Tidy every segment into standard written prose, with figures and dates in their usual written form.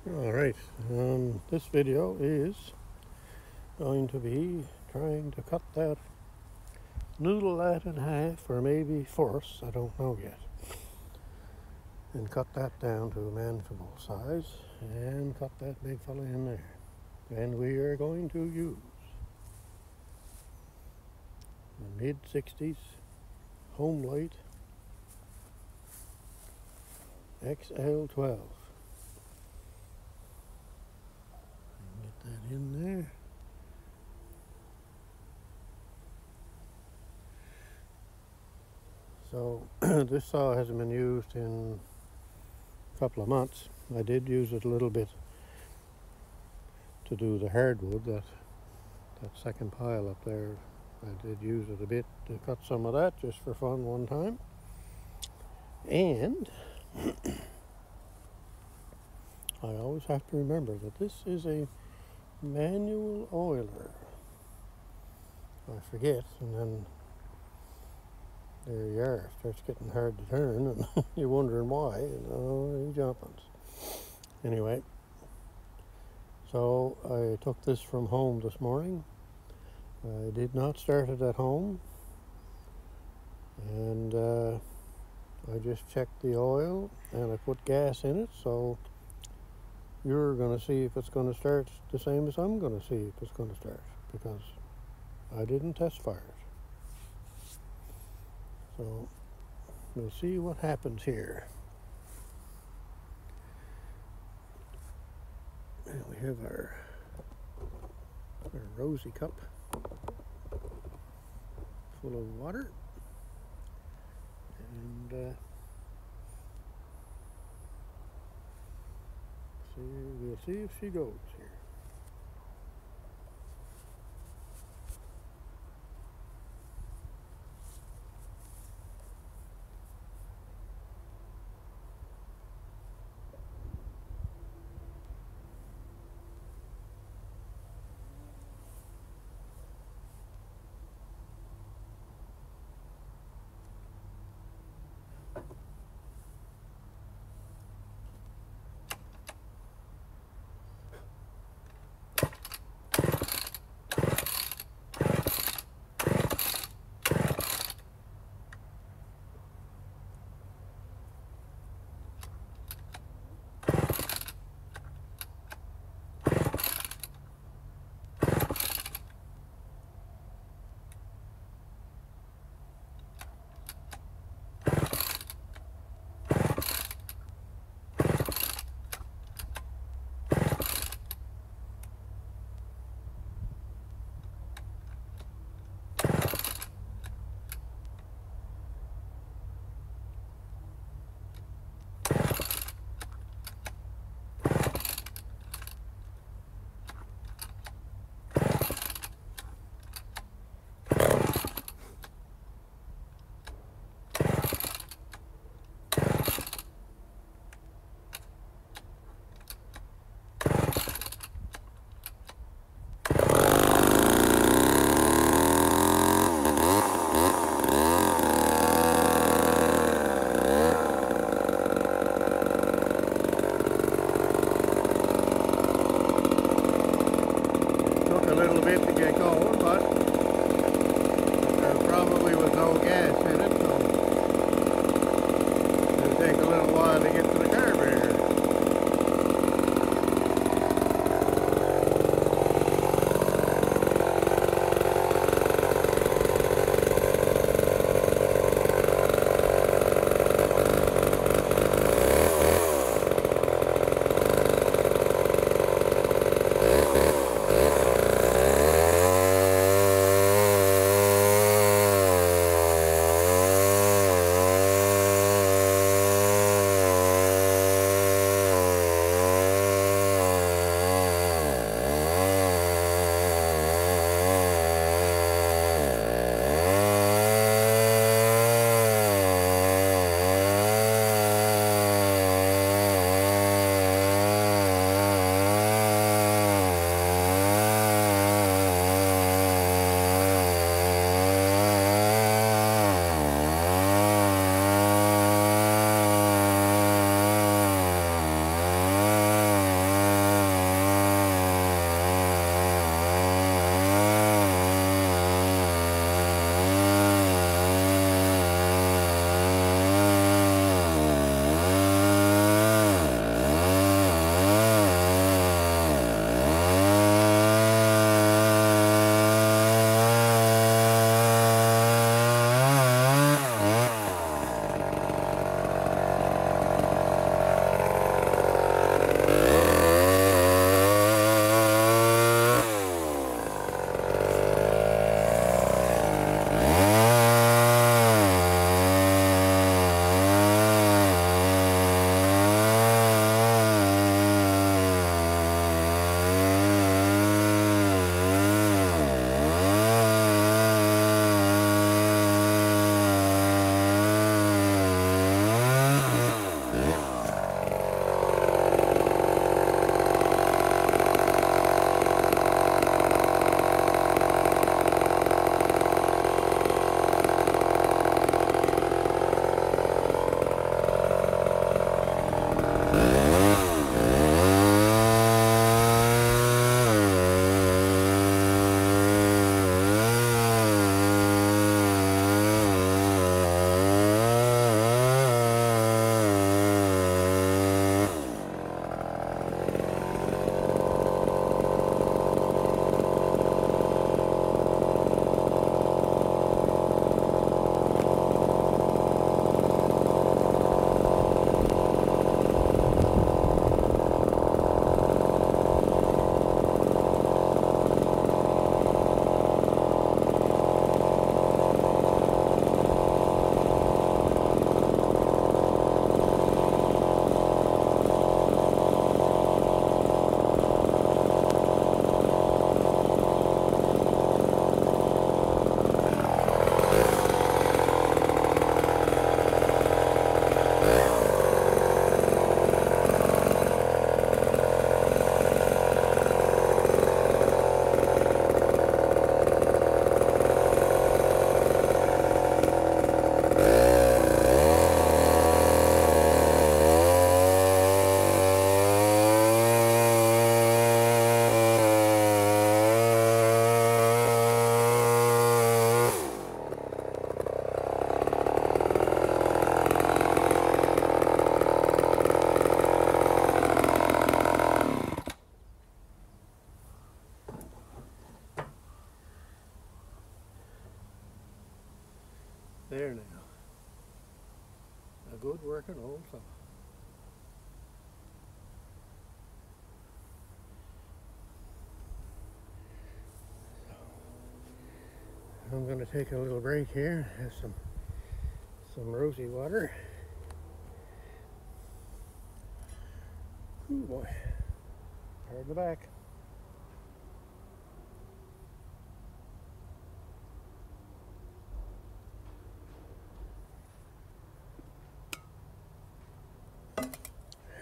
Alright, this video is going to be trying to cut that noodle that in half, or maybe fourths, I don't know yet, and cut that down to a manageable size and cut that big fella in there. And we are going to use the mid-60s Homelite XL12. Get that in there. So this saw hasn't been used in a couple of months. I did use it a little bit to do the hardwood, that second pile up there. I did use it a bit to cut some of that just for fun one time. And I always have to remember that this is a manual oiler. I forget, and then there you are. It starts getting hard to turn, and you're wondering why. You jumping. Anyway, so I took this from home this morning. I did not start it at home, and I just checked the oil and I put gas in it, so you're going to see if it's going to start the same as I'm going to see if it's going to start, because I didn't test fire it. So we'll see what happens here. And we have our rosy cup full of water, and we'll see if she goes here. working also. I'm going to take a little break here, have some rosy water. Ooh boy, hard in the back.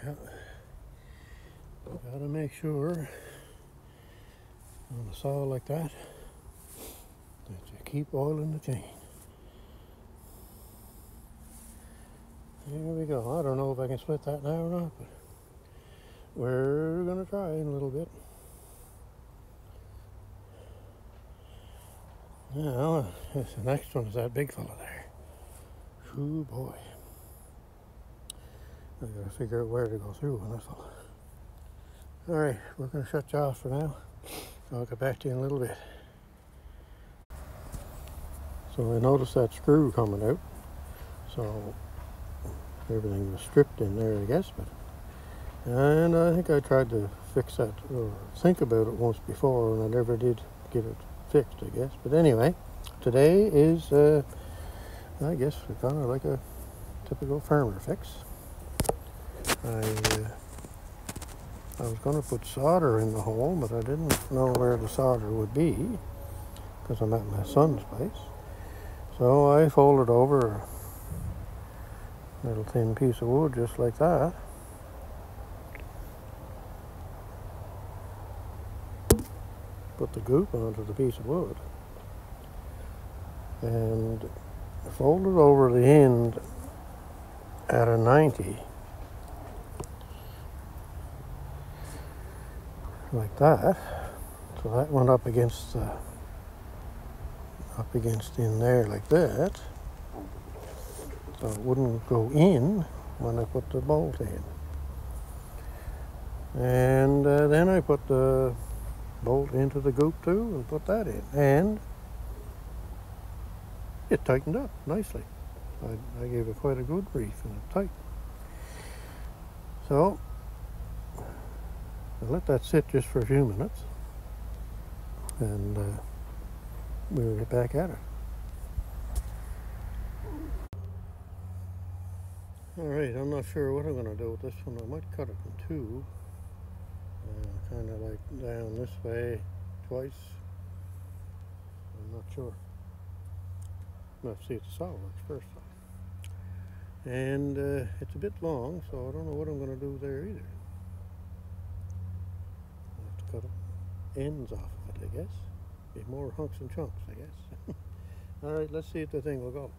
Yeah. Gotta make sure on a saw like that that you keep oiling the chain. There we go. I don't know if I can split that now or not, but we're gonna try in a little bit. Now, the next one is that big fella there. Ooh boy. I gotta figure out where to go through on this one. Alright, we're gonna shut you off for now. I'll get back to you in a little bit. So I noticed that screw coming out. So everything was stripped in there, I guess, and I think I tried to fix that or think about it once before, and I never did get it fixed, I guess. But anyway, today is I guess kind of like a typical farmer fix. I was going to put solder in the hole, but I didn't know where the solder would be because I'm at my son's place. So I folded over a little thin piece of wood just like that. Put the goop onto the piece of wood and folded over the end at a 90. Like that. So that went up against in there like that. So it wouldn't go in when I put the bolt in. And then I put the bolt into the goop too and put that in. And it tightened up nicely. I gave it quite a good reef and it tightened. So I let that sit just for a few minutes, and we'll get back at it. Alright, I'm not sure what I'm going to do with this one. I might cut it in two, kind of like down this way twice. I'm not sure. Let's see if the saw works first. And it's a bit long, so I don't know what I'm going to do there either. I'll have to cut ends off of it, I guess. Be more hunks and chunks, I guess. Alright, let's see if the thing will go.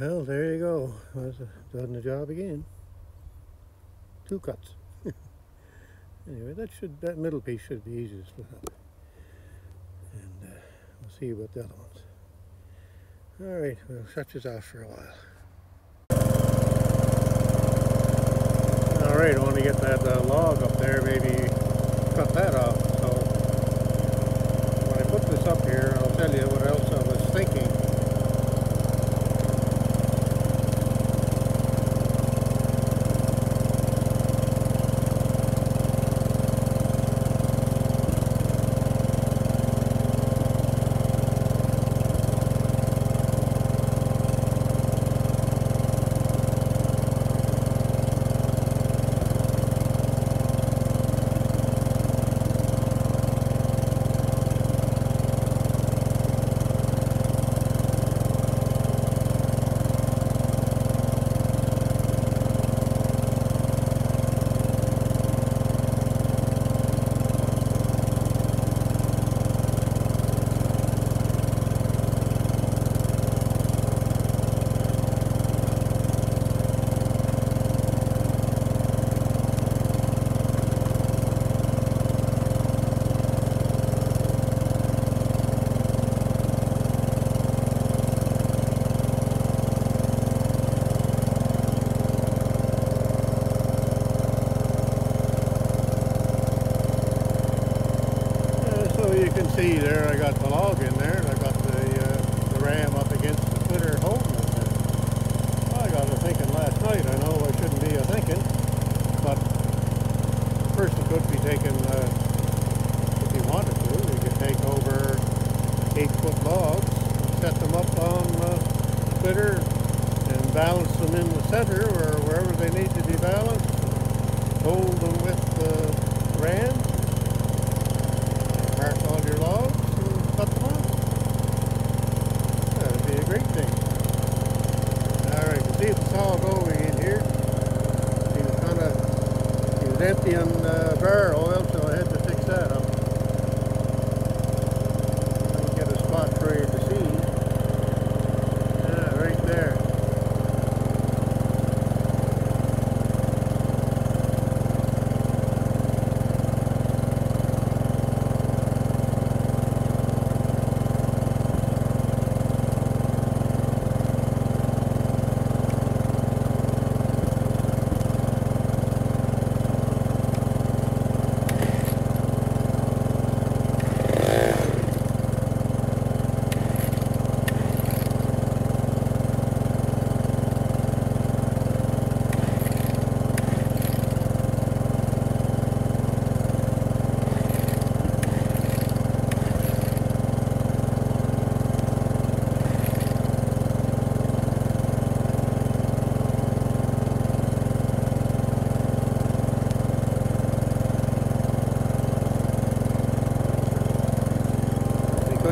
Well, there you go. Done the job again. 2 cuts. Anyway, that middle piece should be easy to split up. And we'll see about the other ones. Alright, we'll shut this off for a while. Alright, I want to get that log up there, maybe cut that off. So when I put this up here, I'll tell you what else I was thinking. See there, I got the log in there, and I got the ram up against the footer holding it. I got to thinking last night. I know I shouldn't be thinking, but a person could be taking, if he wanted to, he could take over 8-foot logs, set them up on the footer, and balance them in the center or wherever they need to be balanced. Hold them with the ram. Mark all your logs and cut them off. That would be a great thing. Alright, you can see the saw going in here. He was emptying bar oil, so I had to fix that up. I'll get a spot for you to see. Yeah, right there.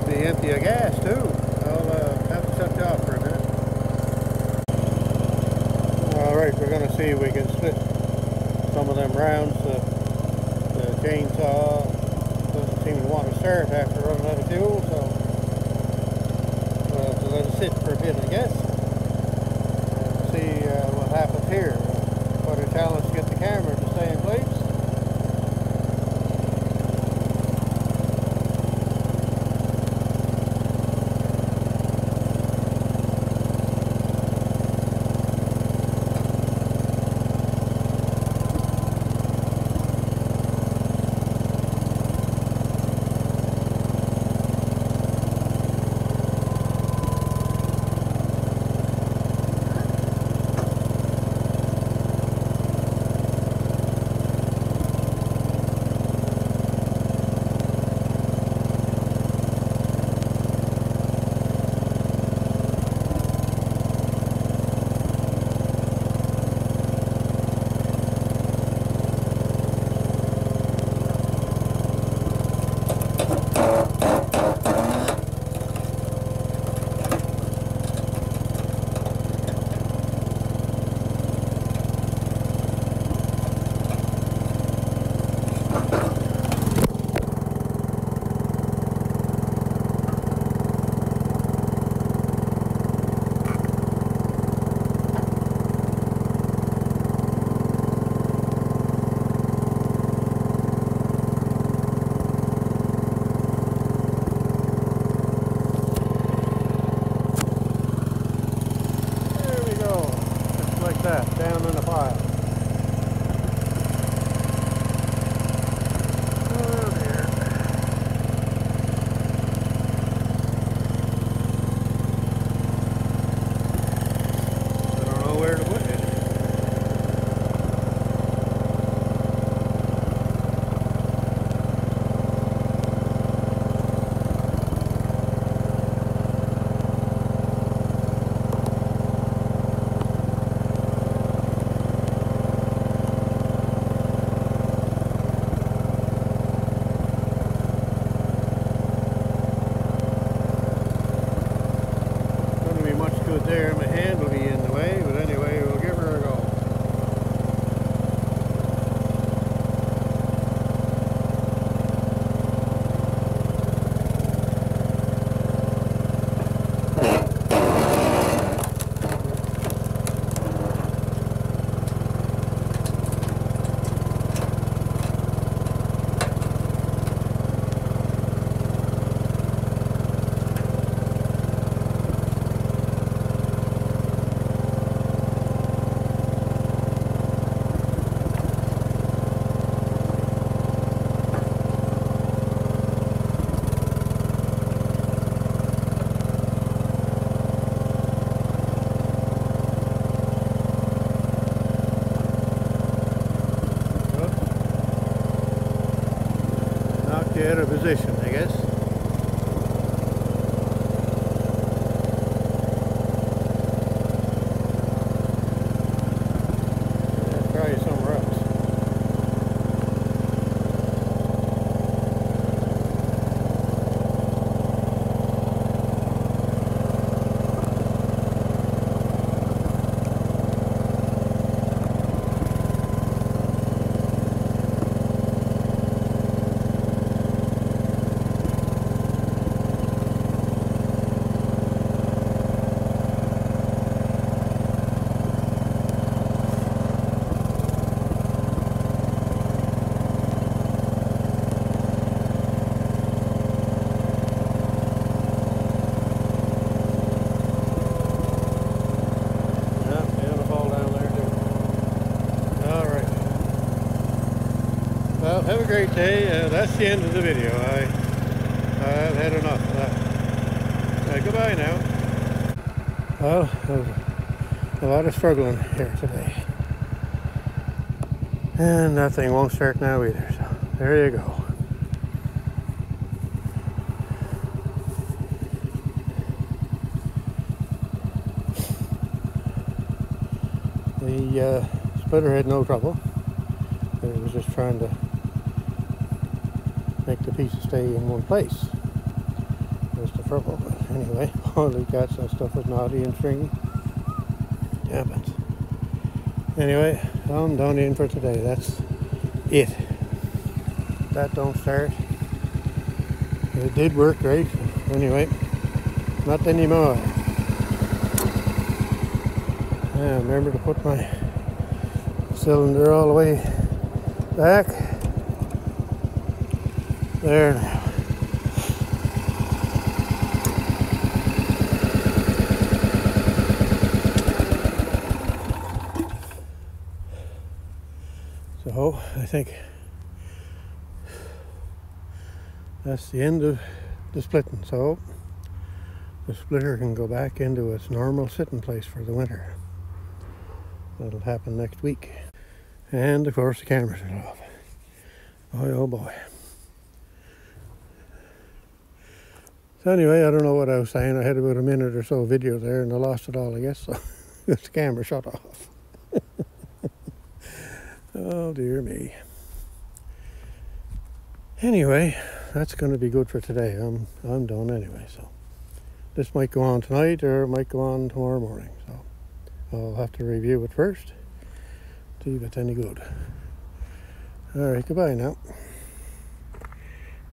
Empty of gas too. I'll have to shut you off for a minute. Alright, we're going to see if we can split some of them rounds. The chainsaw doesn't seem to want to start after running out of fuel, so we'll have to let it sit for a bit, I guess. And see what happens here. Quite a challenge to get the camera to stay in place. better position, I guess. Let's try somewhere else. Well, have a great day. That's the end of the video. I've had enough of that. Goodbye now. Well, there's a lot of struggling here today. And that thing won't start now either. So there you go. The splitter had no trouble. It was just trying to make the pieces stay in one place. That's the trouble. But anyway, all the cats and stuff was knotty and stringy. Yeah, but anyway, I'm done in for today. That's it. That don't start. It did work great. Anyway, not anymore. Yeah, remember to put my cylinder all the way back. There now. So I think that's the end of the splitting. So the splitter can go back into its normal sitting place for the winter. That'll happen next week. And of course the cameras are off. Boy, oh boy. So anyway, I don't know what I was saying. I had about a minute or so video there and I lost it all, I guess. So the camera shut off. Oh dear me. Anyway, that's going to be good for today. I'm done anyway. So this might go on tonight or it might go on tomorrow morning. So I'll have to review it first. See if it's any good. All right, goodbye now.